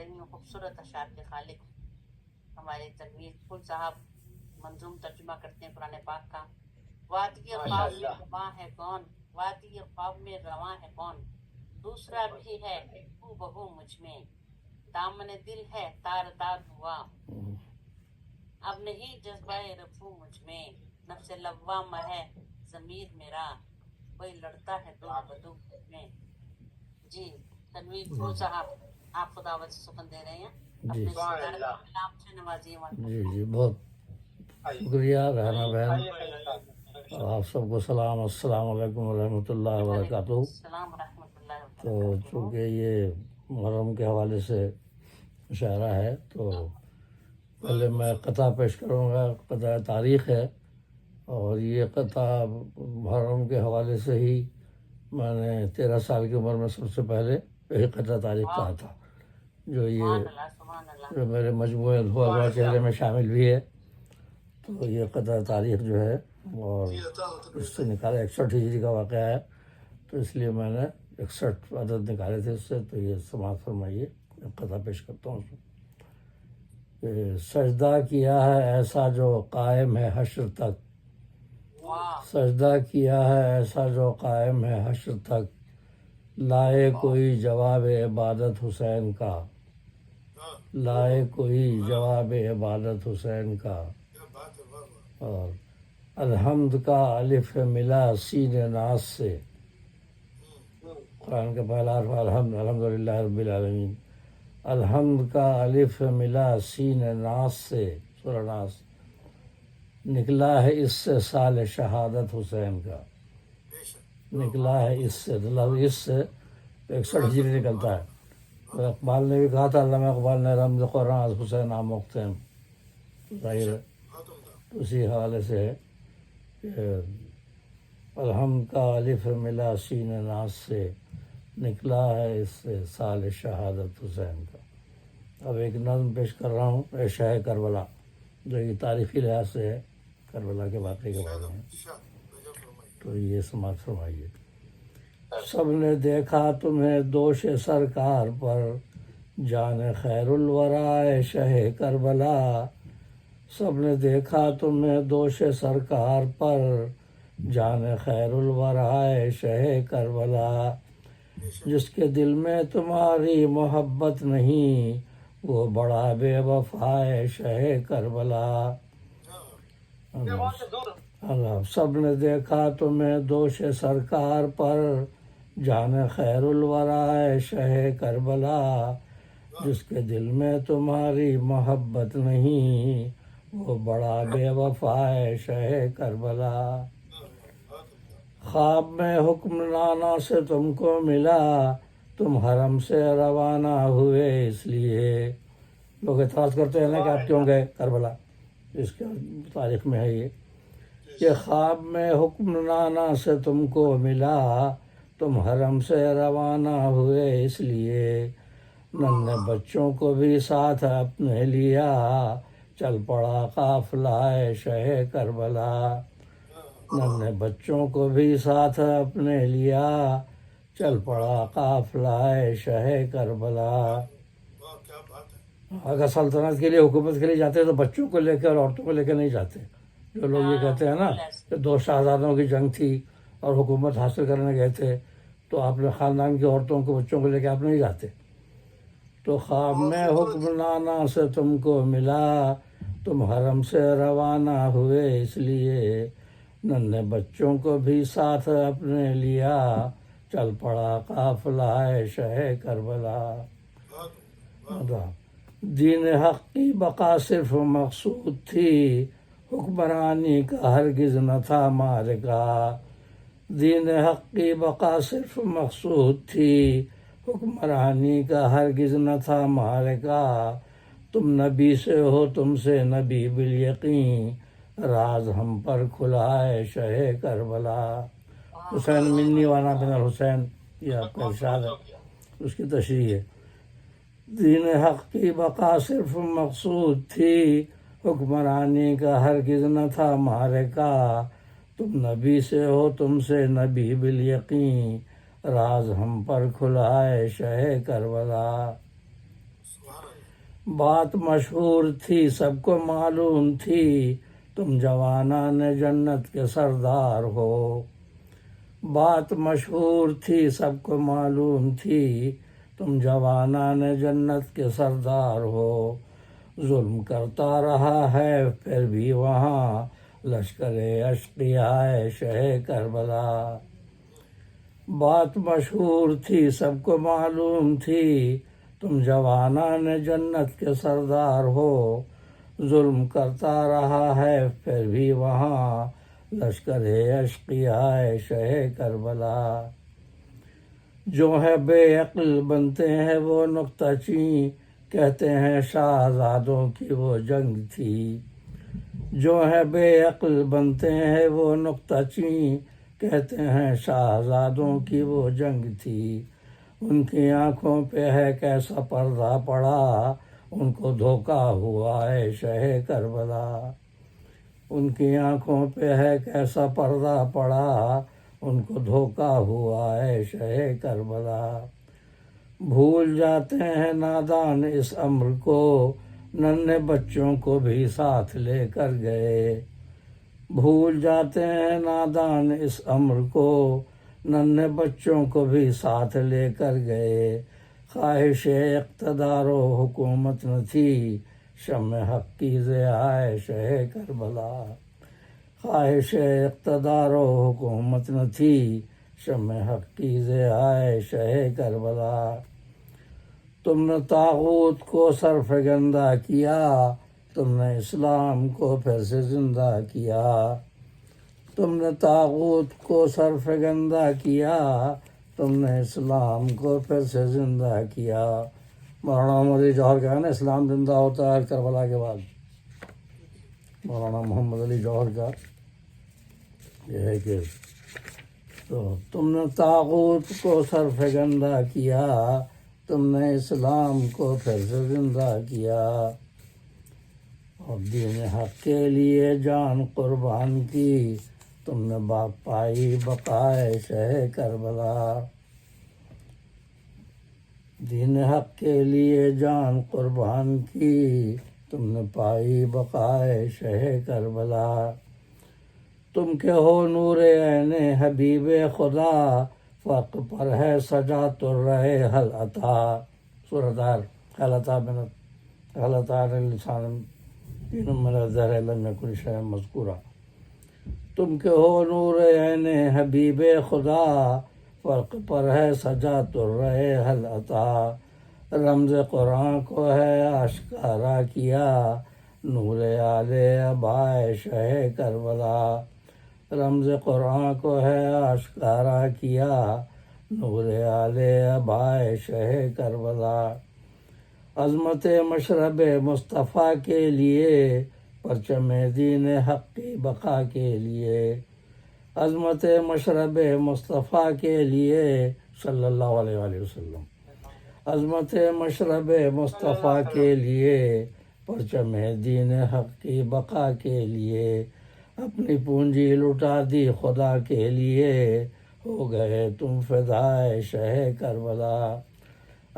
رہی ہوں خوبصورت اشعار کے خالق ہمارے تنویر پھول صاحب منظوم ترجمہ کرتے ہیں قرآن پاک کا۔ وادی خواب میں رواں ہے کون، وادی خواب میں رواں ہے کون، دوسرا بھی ہے ہو بہو مجھ میں، دامن دل ہے تار تار ہوا، اب نہیں جذبہ رفو مجھ میں، نفس لوام ہے ضمیر میرا، کوئی لڑتا ہے دو بدو میں۔ جی تنویر پھول صاحب آپ خداوند سے سخن دے رہے ہیں، جی اپنے ستارہ کلام سے نوازیے۔ جی بہت شکریہ رہنا بہن، اور آپ سب کو سلام، السلام علیکم ورحمۃ اللہ وبرکاتہ۔ السلام ورحمۃ اللہ تو وبرکاتہ۔ چونکہ یہ محرم کے حوالے سے مشاعرہ ہے تو پہلے میں قطع پیش کروں گا، قطع تاریخ ہے، اور یہ قطع محرم کے حوالے سے ہی میں نے 13 سال کی عمر میں سب سے پہلے یہی قطع تاریخ کہا تھا، جو جو میرے مجموعے دھواں چہرے میں شامل بھی ہے۔ تو یہ قطع تاریخ جو ہے اور اس سے نکالا 61 ہجری کا واقعہ ہے، تو اس لیے میں نے 61 عدد نکالے تھے اس سے، تو یہ سماعت فرمائیے، قطع پیش کرتا ہوں۔ کہ سجدہ کیا ہے ایسا جو قائم ہے حشر تک، سجدہ کیا ہے ایسا جو قائم ہے حشر تک، لائے کوئی جواب عبادت حسین کا، لائے کوئی جواب عبادت حسین کا، اور الحمد کا الف ملا سین ناس سے، قرآن کا پہلا حرف الحمد، الحمدللہ رب العالمین، الحمد کا الف ملا سین ناس سے، سورہ ناس، نکلا ہے اس سے سال شہادت حسین کا، نکلا ہے اس سے، لفظ اس سے 61 ہجری نکلتا ہے۔ اور اقبال نے بھی کہا تھا، علامہ اقبال نے، رمز قرآن حسین آموختم، ظاہر ہے اسی حوالے سے ہے کہ الحمد کا الف ملا سین ناس سے، نکلا ہے اس سے سال شہادت حسین کا۔ اب ایک نظم پیش کر رہا ہوں، عشاء کربلا، جو یہ تاریخی لحاظ سے ہے کربلا کے واقعے کے بارے میں، تو یہ سماعت فرمائیے۔ سب نے دیکھا تمہیں دوش سرکار پر، جان خیر الورا شہ کربلا، سب نے دیکھا تمہیں دوش سرکار پر، جان خیر الورا شہ کربلا، جس کے دل میں تمہاری محبت نہیں، وہ بڑا بے وفا شہ کربلا۔ اللہ، سب نے دیکھا تمہیں دوش سرکار پر، جان خیر الورا شہ کربلا، جس کے دل میں تمہاری محبت نہیں، وہ بڑا بے وفا شہ کربلا۔ خواب میں حکمرانوں سے تم کو ملا، تم حرم سے روانہ ہوئے اس لیے، لوگ اعتراض کرتے ہیں نا کہ آپ کیوں گئے کربلا، اس کے تاریخ میں ہے یہ کہ خواب میں حکمرانوں سے تم کو ملا، تم حرم سے روانہ ہوئے اس لیے، ننھے بچوں کو بھی ساتھ اپنے لیا، چل پڑا قافلہ شہ کربلا، ننھے بچوں کو بھی ساتھ اپنے لیا، چل پڑا قافلہ شہ کربلا۔ اگر سلطنت کے لیے، حکومت کے لیے جاتے تو بچوں کو لے کے اور عورتوں کو لے کے نہیں جاتے۔ جو لوگ یہ کہتے ہیں نا کہ 2 شہزادوں کی جنگ تھی اور حکومت حاصل کرنے گئے تھے، تو آپ نے خاندان کی عورتوں کو، بچوں کو لے کے آپ نہیں جاتے۔ تو خواب میں حکمرانوں سے تم کو ملا، تم حرم سے روانہ ہوئے اس لیے، ننھے بچوں کو بھی ساتھ اپنے لیا، چل پڑا قافلہ شہ کربلا۔ دین حق کی بقا صرف مقصود تھی، حکمرانی کا ہرگز نہ تھا معرکہ، دین حق کی بقا صرف مقصود تھی، حکمرانی کا ہرگز نہ تھا معرکہ، تم نبی سے ہو تم سے نبی بالیقین، راز ہم پر کھلا ہے شہ کربلا۔ حسین منی وانا بن الحسین، یہ آپ کا ارشاد ہے، اس کی تشریح ہے۔ دین حق کی بقا صرف مقصود تھی، حکمرانی کا ہرگز نہ تھا معرکہ، تم نبی سے ہو تم سے نبی بالیقین، راز ہم پر کھلا ہے شہ کربلا۔ بات مشہور تھی سب کو معلوم تھی تم جوانان جنت کے سردار ہو. بات مشہور تھی سب کو معلوم تھی تم جوانان جنت کے سردار ہو. ظلم کرتا رہا ہے پھر بھی وہاں لشکر اشقیائے شہ کربلا. بات مشہور تھی سب کو معلوم تھی تم جوانان جنت کے سردار ہو. ظلم کرتا رہا ہے پھر بھی وہاں لشکر اشقیائے شہ کربلا. جو ہے بے عقل بنتے ہیں وہ نکتہ چین کہتے ہیں شہزادوں کی وہ جنگ تھی. جو ہے بے عقل بنتے ہیں وہ نکتہ چین کہتے ہیں شہزادوں کی وہ جنگ تھی. ان کی آنکھوں پہ ہے کیسا پردہ پڑا ان کو دھوکا ہوا ہے شہ کربلا. ان کی آنکھوں پہ ہے کیسا پردہ پڑا ان کو دھوکا ہوا ہے شہ کربلا. بھول جاتے ہیں نادان اس امر کو ننھے بچوں کو بھی ساتھ لے کر گئے. بھول جاتے ہیں نادان اس امر کو ننھے بچوں کو بھی ساتھ لے کر گئے. خواہش اقتدار و حکومت نہ تھی شمع حق کی ضیاء شہ کربلا. خواہش اقتدار و حکومت نہ تھی شمع حق کی ضیاء شہ کربلا. تم نے طاغوت کو سرفگندہ کیا تم نے اسلام کو پھر سے زندہ کیا. تم نے طاغوت کو سرفگندہ کیا تم نے اسلام کو پھر سے زندہ کیا. مولانا محمد علی جوہر کا ہے نا اسلام زندہ ہوتا ہے کربلا کے بعد. مولانا محمد علی جوہر کا یہ ہے کہ تو تم نے طاغوت کو سرفگندہ کیا تم نے اسلام کو پھر سے زندہ کیا. اور دین حق کے لیے جان قربان کی تم نے پائی بقائے شہ کربلا. دین حق کے لیے جان قربان کی تم نے پائی بقائے شہ کربلا. تم کے ہو نور عین حبیب خدا فق پر ہے سجات الرہ حل عطا. سورۃ حل عطا حل عطا لسان من الزہر لم یکن شیئا مذکورا. تم کے ہو نور عین حبیب خدا فرق پر ہے سجات الرہ حل عطا. رمز قرآن کو ہے آشکارا کیا نور آل ابائے شہ کربلا. رمز قرآن کو ہے آشکارا کیا نور آل ابائے شہ کربلا. عظمت مشرب مصطفیٰ کے لیے پرچم دین حق کی بقا کے لیے. عظمت مشرب مصطفیٰ کے لیے صلی اللہ علیہ وآلہ وسلم. عظمت مشرب مصطفیٰ کے لیے پرچم دین حق کی بقا کے لیے. اپنی پونجی لٹا دی خدا کے لیے ہو گئے تم فدائے شہ کربلا.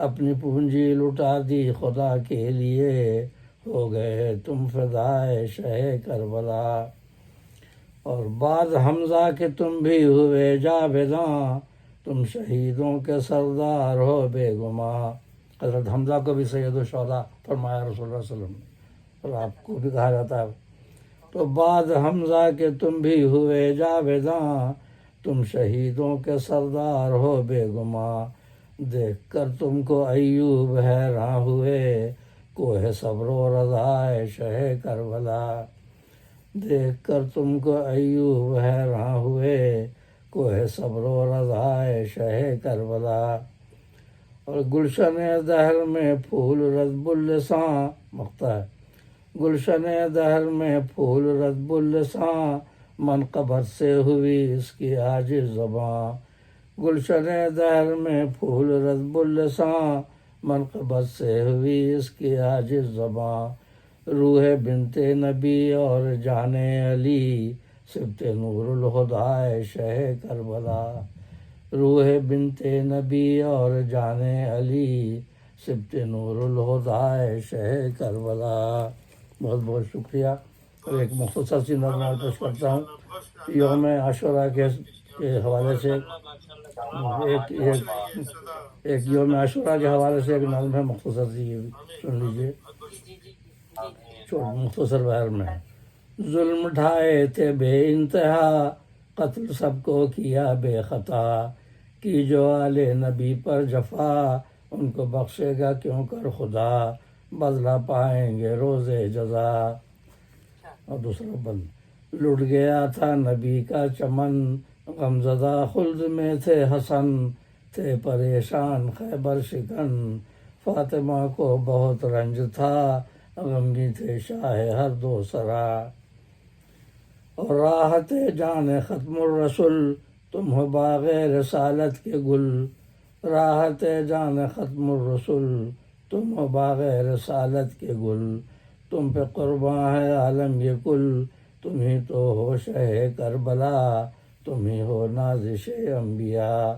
اپنی پونجی لٹا دی خدا کے لیے ہو گئے تم فدائے شہ کربلا. اور بعد حمزہ کے تم بھی ہوئے جاویداں تم شہیدوں کے سردار ہو بے گماں. حضرت حمزہ کو بھی سید الشہداء فرمایا رسول اللہ صلی اللہ علیہ وسلم نے اور آپ کو بھی کہا جاتا ہے. تو بعد حمزہ کے تم بھی ہوئے جاویداں تم شہیدوں کے سردار ہو بے گماں. دیکھ کر تم کو ایوب حیراں ہوئے کوہ صبر و رضائے شہ کربلا. دیکھ کر تم کو ایوب حیراں ہوئے کوہ صبر و رضائے شہ کربلا. اور گلشن دہر میں پھول رطب اللساں مقطع ہے. گلشن دہر میں پھول رطب اللساں منقبت سے ہوئی اس کی عاجز زباں. گلشن دہر میں پھول رطب اللساں منقبت سے ہوئی اس کی عاجز زباں. روح بنت نبی اور جان علی سبت نور الہدائے شہ کربلا. روح بنت نبی اور جان علی سبت نور الہدائے شہ کربلا. بہت بہت شکریہ. اور ایک مختصر سی نظم پیش کرتا ہوں یوم عاشوراء کے حوالے سے. ایک یوم عاشوراء کے حوالے سے ایک نظم ہے مختصر سی، یہ سن لیجیے مختصر بہر میں. ظلم ڈھائے تھے بے انتہا، قتل سب کو کیا بے خطا، کی جو آل نبی پر جفا، ان کو بخشے گا کیوں کر خدا، بدلہ پائیں گے روز جزا. اور دوسرا بند. لٹ گیا تھا نبی کا چمن، غمزدہ خلد میں تھے حسن، تھے پریشان خیبر شکن، فاطمہ کو بہت رنج تھا، غمگین تھے شاہ ہر دو سرا. اور راحت جان ختم الرسول، تم ہو باغ رسالت کے گل، راحت جان ختم الرسول، تم ہو باغ رسالت کے گل، تم پہ قرباں ہے عالم یہ کل، تم ہی تو ہو شہ کربلا، تم ہی ہو نازش انبیاء.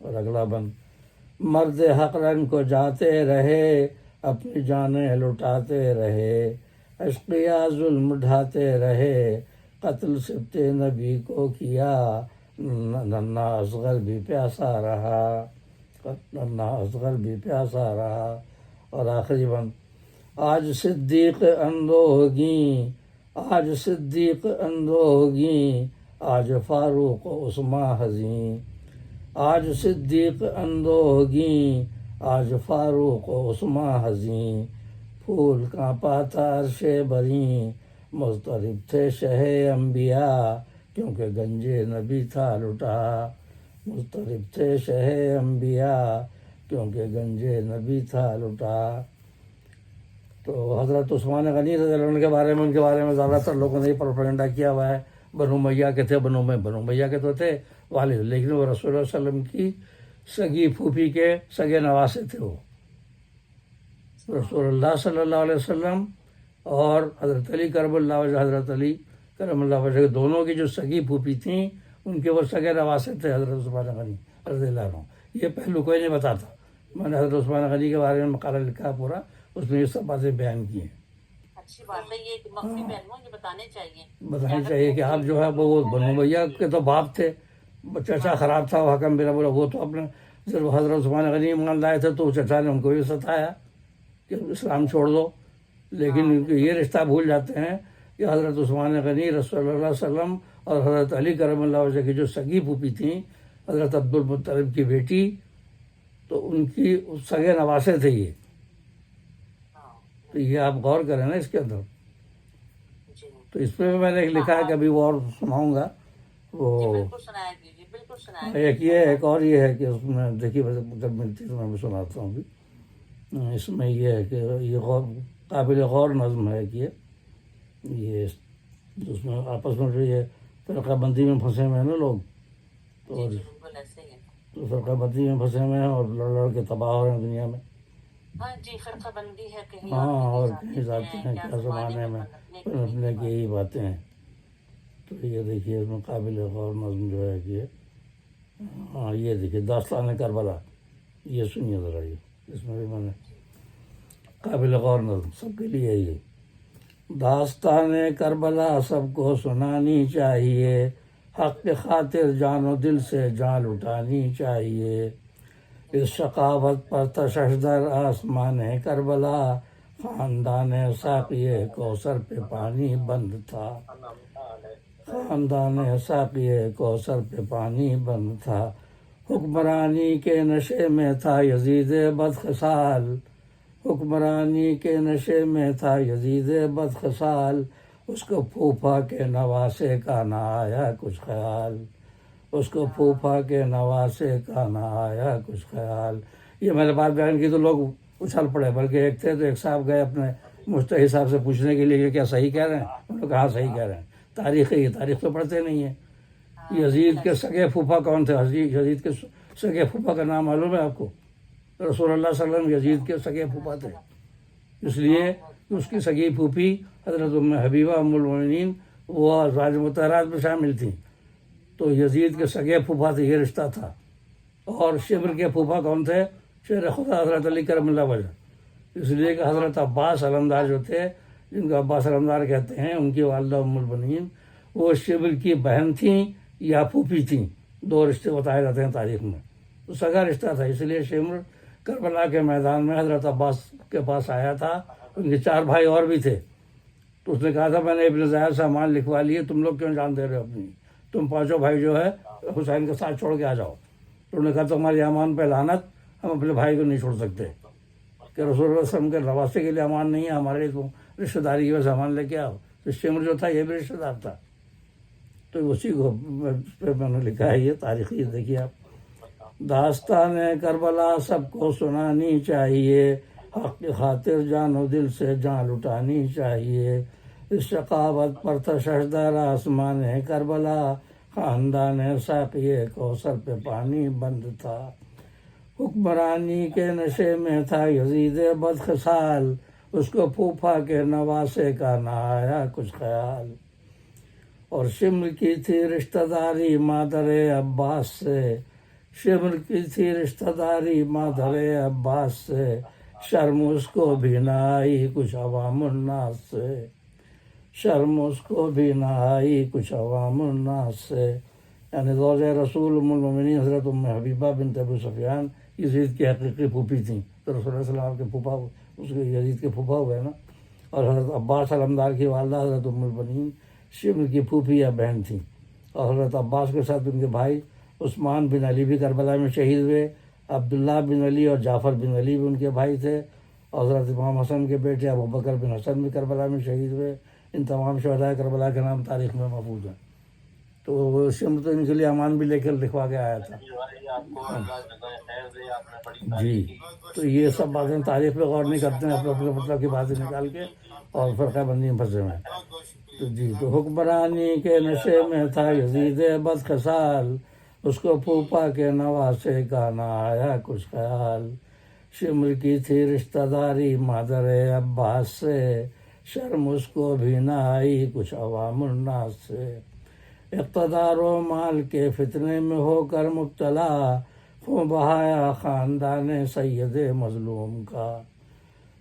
اور اگلا بند. مرد حق رنگ کو جاتے رہے، اپنی جانیں لٹاتے رہے، اشقیاء ظلم ڈھاتے رہے، قتل سبت نبی کو کیا، ننھا اصغر بھی پیاسا رہا، ننھا اصغر بھی پیاسا رہا. اور آخری بند. آج صدیق اندوہگیں، آج صدیق اندوہگیں، آج فاروق و عثمان حزین، آج صدیق اندوہگیں، آج فاروق و عثمان حزین، پھول کانپا تھا عرش بریں، مضطرب تھے شہ انبیاء، کیونکہ گنج نبی تھا لٹا، مضطرب تھے شہ انبیاء، کیونکہ گنج نبی تھا لٹا. تو حضرت عثمان غنی رضی اللہ عنہ کے بارے میں، ان کے بارے میں زیادہ تر لوگوں نے پروپیگنڈا کیا ہوا ہے. بنو امیہ کے تھے، بنو امیہ کے تو تھے والد، لیکن وہ رسول اللہ صلی اللہ علیہ وسلم کی سگی پھوپھی کے سگے نواسے تھے. وہ رسول اللہ صلی اللہ علیہ وسلم اور حضرت علی کرم اللہ وجہ، حضرت علی کرم اللہ وجہ دونوں کی جو سگی پھوپھی تھیں، ان کے وہ سگے نواسے تھے حضرت عثمان غنی رضی اللہ عنہ. یہ پہلو کوئی نہیں بتاتا. میں نے حضرت عثمان غنی کے بارے میں مقالہ لکھا پورا، اس میں یہ سب باتیں بیان کی ہیں. اچھی بات ہے، یہ مخفی پہلوؤں یہ بتانے چاہیے کہ آپ جو ہے وہ بنو امیہ کے تو باپ تھے، چچا خراب تھا وہ حکم بن ابو، وہ تو اپنے جب حضرت عثمان غنی ایمان لائے تھے تو چچا نے ان کو بھی ستایا کہ اسلام چھوڑ دو. لیکن یہ رشتہ بھول جاتے ہیں کہ حضرت عثمان غنی رسول اللہ صلی اللہ علیہ وسلم اور حضرت علی کرم اللہ وجہ کی جو سگی پھوپھی تھیں، حضرت عبد المطلب کی بیٹی، تو ان کی سگے نواسے تھے یہ. تو یہ آپ غور کریں نا اس کے اندر. تو اس پہ میں نے ایک لکھا ہے کہ ابھی وہ اور سناؤں گا. وہ ایک یہ ہے، ایک اور یہ ہے کہ اس میں دیکھیے جب ملتی تو میں بھی سناتا ہوں. ابھی اس میں یہ ہے کہ یہ قابل غور نظم ہے کہ یہ اس میں آپس میں جو یہ فرقہ بندی میں پھنسے ہوئے ہیں نا لوگ، تو فرقہ بندی میں پھنسے ہوئے ہیں اور لڑ لڑ کے تباہ ہو رہے ہیں دنیا میں. فرقہ بندی ہے کہیں اور کہیں جاتے ہیں کیا زمانے میں پنپنے کی یہی باتیں ہیں. تو یہ دیکھیے اس میں قابل غور نظم جو ہے کہ یہ دیکھیے داستان کربلا، یہ سنیے ذرا. یہ اس میں بھی میں نے قابل غور نظم سب کے لیے یہ داستان کربلا سب کو سنانی چاہیے، حق کی خاطر جان و دل سے جان لٹانی چاہیے. اس شقاوت پر تشدد آسمان کربلا، خاندان ساقی کوثر پہ پانی بند تھا، خاندان ساقی کوثر پہ پانی بند تھا. حکمرانی کے نشے میں تھا یزید بدخصال، حکمرانی کے نشے میں تھا یزید بدخصال، اس کو پھوپھا کے نواسے کا نہ آیا کچھ خیال، اس کو پھوپھا کے نواسے کا نہ آیا کچھ خیال. یہ میں نے بات بیان کی تو لوگ اچھل پڑے، بلکہ ایک تھے تو ایک صاحب گئے اپنے مجتہد صاحب سے پوچھنے کے لیے کہ کیا صحیح کہہ رہے ہیں؟ انہوں نے کہا صحیح کہہ رہے ہیں. تاریخ ہے، یہ تاریخ تو پڑھتے نہیں ہیں. یزید کے سگے پھوپھا کون تھے؟ یزید کے سگے پھوپھا کا نام معلوم ہے آپ کو؟ رسول اللہ صلی اللہ علیہ وسلم یزید کے سگے پھوپھا تھے، اس لیے کہ اس کی سگی پھوپھی حضرت ام حبیبہ ام المؤمنین وہ ازواج مطہرات میں شامل تھیں. تو یزید کے سگے پھوپھا تھے، یہ رشتہ تھا. اور شبر کے پھوپھا کون تھے؟ شیر خدا حضرت علی کرم اللہ وجہ، اس لیے کہ حضرت عباس علمدار جو تھے، جن کو عباس علمدار کہتے ہیں، ان کی والدہ ام البنین وہ شبل کی بہن تھیں یا پھوپھی تھیں، 2 رشتے بتائے جاتے ہیں تاریخ میں، تو سگا رشتہ تھا۔ اس لیے شمر کربلا کے میدان میں حضرت عباس کے پاس آیا تھا، ان کے 4 بھائی اور بھی تھے، تو اس نے کہا تھا میں نے ابن زیاد سے امان لکھوا لیے، تم لوگ کیوں جان دے رہے ہو اپنی، تم 5 بھائی جو ہے حسین کے ساتھ چھوڑ کے آ جاؤ۔ تو انہوں نے کہا تمہاری امان پہ لعنت، ہم اپنے بھائی کو نہیں چھوڑ سکتے، کہ رسول اللہ صلی اللہ علیہ وسلم کے نواسے کے لیے امان نہیں ہے، ہمارے لیے تم رشتہ داری کی وجہ سے امان لے کے آؤ۔ تو شمر جو تھا یہ بھی رشتہ دار تھا، تو اسی کو میں نے لکھا ہے، یہ تاریخی دیکھیے آپ۔ داستان کربلا سب کو سنانی چاہیے، حق کی خاطر جان و دل سے جان لٹانی چاہیے۔ اس شقاوت پر تشدد آسمان کربلا، خاندان ساقی کوثر پہ پانی بند تھا۔ حکمرانی کے نشے میں تھا یزید بدخصال، اس کو پھوپھا کے نواسے کا نہ آیا کچھ خیال۔ اور شمر کی تھی رشتہ داری مادر عباس سے، شمر کی تھی رشتہ داری مادر عباس سے، شرم اس کو بھی نہ آئی کچھ عوام الناس سے، شرم اس کو بھی نہ آئی کچھ عوام الناس سے۔ یعنی زوجہ رسول ام المؤمنین حضرت ام حبیبہ بنت ابو سفیان یزید کی حقیقی پھوپھی تھیں، تو رسول اللہ صلی اللہ علیہ وسلم کے پھوپھا، اس کے یزید کے پھوپھا ہوئے نا۔ اور حضرت عباس علمدار کی والدہ حضرت ام البنین شمر کی پھوپھی یا بہن تھیں، اور حضرت عباس کے ساتھ ان کے بھائی عثمان بن علی بھی کربلا میں شہید ہوئے، عبداللہ بن علی اور جعفر بن علی بھی ان کے بھائی تھے، اور حضرت امام حسن کے بیٹے ابوبکر بن حسن بھی کربلا میں شہید ہوئے۔ ان تمام شہداء کربلا کے نام تاریخ میں محفوظ ہیں۔ تو وہ شمر تو ان کے لیے امان بھی لے کر لکھوا کے آیا تھا۔ جی، تو یہ سب باتیں تاریخ پہ غور نہیں کرتے ہیں، اپنے مطلب کی باتیں نکال کے اور فرقہ بندی میں پھنسے ہوئے ہیں۔ تو جی، تو حکمرانی کے نشے میں تھا یزید بدخصال، اس کو پھوپھا کے نواسے کا نہ آیا کچھ خیال۔ شمر کی تھی رشتہ داری مادر عباس سے، شرم اس کو بھی نہ آئی کچھ عوام الناس سے۔ اقتدار و مال کے فتنے میں ہو کر مبتلا، خون بہایا خاندان سید مظلوم کا۔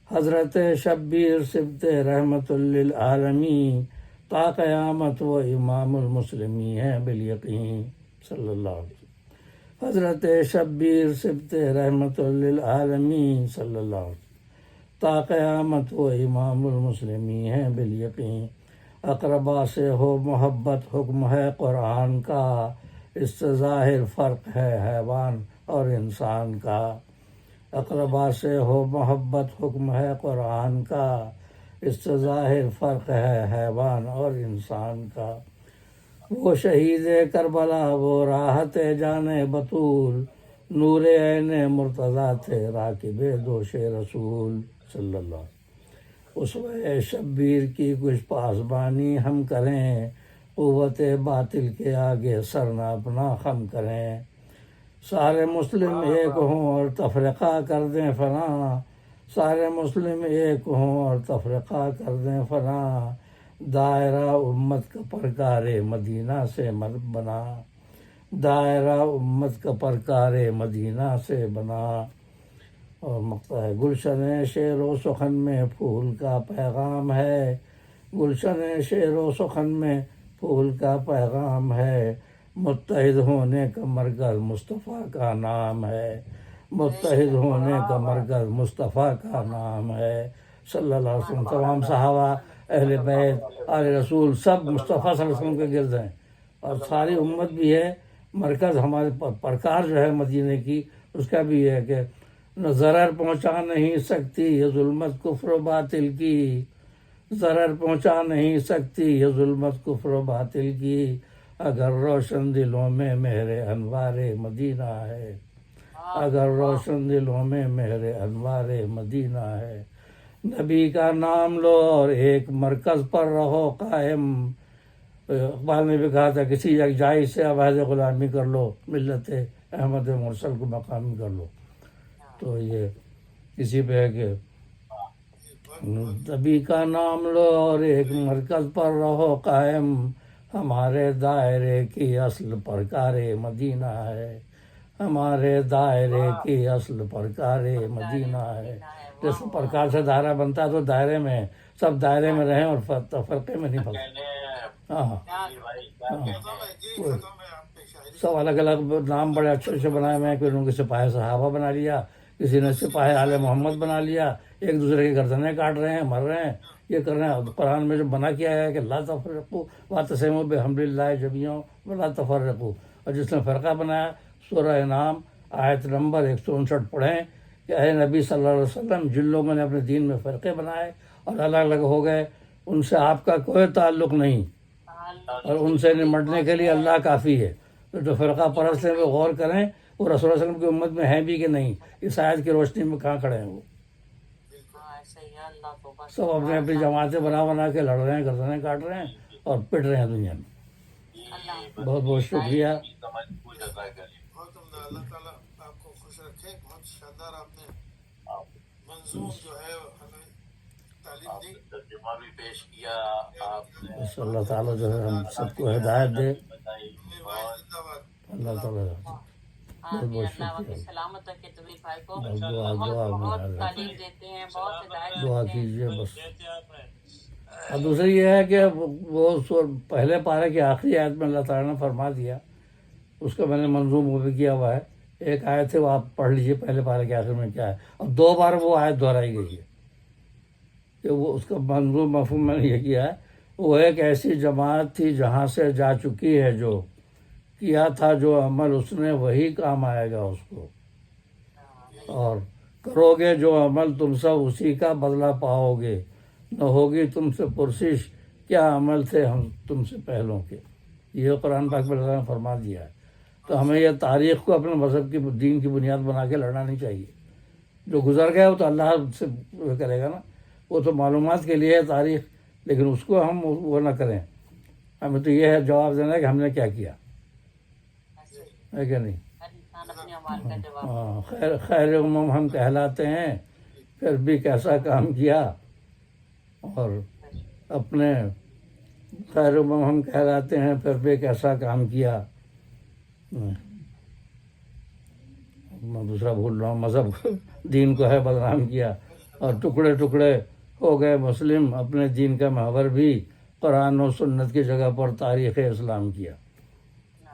حضرت شبیر سبت رحمت للعالمین، تا قیامت وہ امام المسلمین ہیں بالیقین، صلی اللہ علیہ وسلم۔ حضرت شبیر سبت رحمت للعالمین، صلی اللہ علیہ وسلم، تا قیامت وہ امام المسلمین ہیں بالیقین۔ اقربا سے ہو محبت حکم ہے قرآن کا، اس سے ظاہر فرق ہے حیوان اور انسان کا۔ اقربا سے ہو محبت حکم ہے قرآن کا، اس سے ظاہر فرق ہے حیوان اور انسان کا۔ وہ شہید کربلا وہ راحت جان بطول، نور عین مرتضیٰ تھے راکب دوش رسول، صلی اللہ علیہ وسلم۔ اسوہ شبیر کی کچھ پاسبانی ہم کریں، قوت باطل کے آگے سر نہ اپنا خم کریں۔ سارے مسلم ایک ہوں اور تفرقہ کر دیں فنا، سارے مسلم ایک ہوں اور تفرقہ کر دیں فنا، دائرہ امت کا پرکار مدینہ سے بنا، دائرہ امت کا پرکار مدینہ سے بنا۔ اور مقطع ہے، گلشن شعر و سخن میں پھول کا پیغام ہے، گلشن شعر و سخن میں پھول کا پیغام ہے، متحد ہونے کا مرکز مصطفیٰ کا نام ہے، متحد ہونے کا مرکز مصطفیٰ کا نام ہے، صلی اللہ علیہ وسلم۔ تمام صحابہ، اہل بیت، آل رسول، سب مصطفیٰ صلی اللہ علیہ وسلم کے گرد ہیں، اور ساری امت بھی ہے، مرکز ہمارے پرکار جو ہے مدینے کی، اس کا بھی ہے کہ نہ ضرر پہنچا نہیں سکتی یہ ظلمت کفر و باطل کی، ضرر پہنچا نہیں سکتی یہ ظلمت کفر و باطل کی، اگر روشن دلوں میں مہر انوار مدینہ ہے، اگر روشن دلوں میں مہر انوار مدینہ ہے۔ نبی کا نام لو اور ایک مرکز پر رہو قائم، اقبال نے بھی کہا تھا کسی ایک جائز سے عوائد غلامی کر لو، ملت احمد مرسل کو مقامی کر لو۔ تو یہ اسی پہ ہے کہ نبی کا نام لو اور ایک مرکز پر رہو قائم، ہمارے دائرے کی اصل پرکار مدینہ ہے، ہمارے دائرے کی اصل پرکار مدینہ ہے. جس پرکار سے دائرہ بنتا ہے تو دائرے میں سب دائرے میں رہیں اور فرقے میں نہیں پھنسے. ہاں سب الگ الگ نام بڑے اچھے اچھے بنائے ہوئے ہیں. کوئی ان کے سپاہی صحابہ بنا لیا, کسی نے سپاہی آل محمد بنا لیا, ایک دوسرے کی گردنیں کاٹ رہے ہیں, مر رہے ہیں, یہ کر رہے ہیں. قرآن میں جو بنا کیا ہے کہ لا تفرقوا واعتصموا بحبل اللہ جميعا ولا تفرقوا. اور جس نے فرقہ بنایا سورہ انعام آیت نمبر 159 پڑھیں کہ اے نبی صلی اللہ علیہ وسلم, جن لوگوں نے اپنے دین میں فرقے بنائے اور الگ الگ ہو گئے ان سے آپ کا کوئی تعلق نہیں, اور ان سے نمٹنے کے لیے اللہ کافی ہے. تو جو فرقہ پرست ہیں وہ غور کریں وہ رسول اللہ علیہ وسلم کی امت میں ہیں بھی کہ نہیں. اس آیت کی روشنی میں کہاں کھڑے ہیں وہ؟ سب اپنے اپنی جماعتیں بنا کے لڑ رہے ہیں, گردنیں کاٹ رہے ہیں اور پٹ رہے ہیں دنیا میں. بہت بہت شکریہ. بہت عمدہ. اللہ تعالیٰ آپ کو خوش رکھے. بہت شاندار آپ نے منظوم جو ہے ہمیں تعلیم دی, ترجمہ بھی پیش کیا آپ نے. بس اللہ تعالیٰ جو ہے ہم سب کو ہدایت دے. زندہ باد. اللہ تعالیٰ بہت بہت اللہ شکریہ. سلامت رکھے تمہیں بھائی کو. بس دعا بہت میں تعلیم دیتے ہیں, بہت ہدایت دعا دیتے ہیں. کیجیے بس. اور دوسری یہ ہے کہ وہ پہلے پارے کی آخری آیت میں اللہ تعالیٰ نے فرما دیا, اس کا میں نے منظوم وہ بھی کیا ہوا ہے. ایک آیت ہے وہ آپ پڑھ لیجیے پہلے پارے کے آخر میں کیا ہے, اور 2 بار وہ آیت دہرائی گئی ہے کہ وہ اس کا منظوم مفہوم میں نے یہ کیا ہے. وہ ایک ایسی جماعت تھی جہاں سے جا چکی ہے, جو کیا تھا جو عمل اس نے وہی کام آئے گا اس کو, اور کرو گے جو عمل تم سب اسی کا بدلہ پاؤ گے. نہ ہوگی تم سے پرسش کیا عمل تھے ہم تم سے پہلوں کے. یہ قرآن پاک میں اللہ نے فرما دیا ہے. تو ہمیں یہ تاریخ کو اپنے مذہب کی دین کی بنیاد بنا کے لڑنا نہیں چاہیے. جو گزر گیا وہ تو اللہ سے کرے گا نا, وہ تو معلومات کے لیے ہے تاریخ, لیکن اس کو ہم وہ نہ کریں. ہمیں تو یہ ہے جواب دینا ہے کہ ہم نے کیا کیا ہے کہ نہیں. ہاں خیر امم ہم کہلاتے ہیں, پھر بھی کیسا کام کیا. اور اپنے خیر امم ہم کہلاتے ہیں پھر بھی کیسا کام کیا. میں دوسرا بھول رہا ہوں, مذہب دین کو ہے بدنام کیا, اور ٹکڑے ٹکڑے ہو گئے مسلم, اپنے دین کا محور بھی قرآن و سنت کی جگہ پر تاریخ اسلام کیا.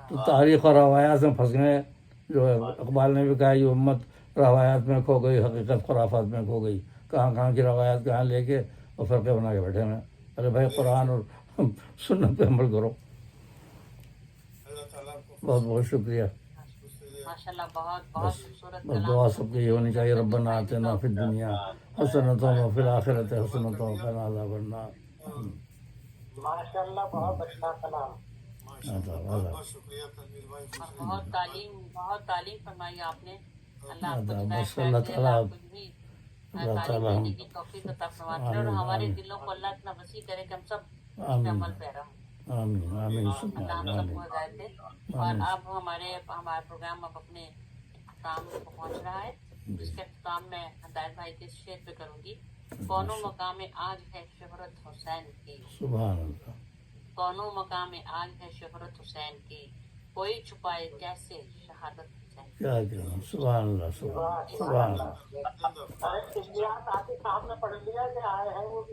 تو تاریخ اور روایات میں پھنس گئے. جو ہے اقبال نے بھی کہا یہ امت روایات میں کھو گئی, حقیقت خرافات میں کھو گئی. کہاں کی روایات کہاں لے کے اور فرقے بنا کے بیٹھے ہیں. ارے بھائی قرآن اور سنت پہ عمل کرو. اللہ تعالیٰ آپ کو بہت بہت شکریہ. ماشاءاللہ بہت بہت خوبصورت بس دعا سب کی یہ ہونی چاہیے, ربنا آتنا فی الدنیا حسنۃ وفی الآخرۃ حسنۃ وقنا عذاب النار. ماشاءاللہ بہت اچھا کلام. بہت بہت شکریہ تنویر بھائی. بہت تعلیم فرمائی آپ نے. اللہ آپ کو بس ہدایت اللہ دے, تعالیٰ آپ کو بھی تعلیم دینے کی توفیق عطا فرمائے, اور ہمارے دلوں کو اللہ اتنا وسیع کرے کہ ہم سب اس پہ عمل پیرا ہوں. آمین آمین اللہ ہم سب کو ہدایت دے. اور اب ہمارا پروگرام اب اپنے اختتام کو پہنچ رہا ہے. اس کے اختتام میں ہدایت بھائی کے شعر پہ کروں گی. کونوں مقام آج ہے شہرت حسین کی, سبحان اللہ. کونوں مقام آج ہے شہرت حسین کی, کوئی چھپائے کیسے شہادت حسین کی. کیا کہنا, سبحان اللہ سبحان اللہ. زندہ باد. صاحب نے پڑھ لیا کہ آئے ہیں وہ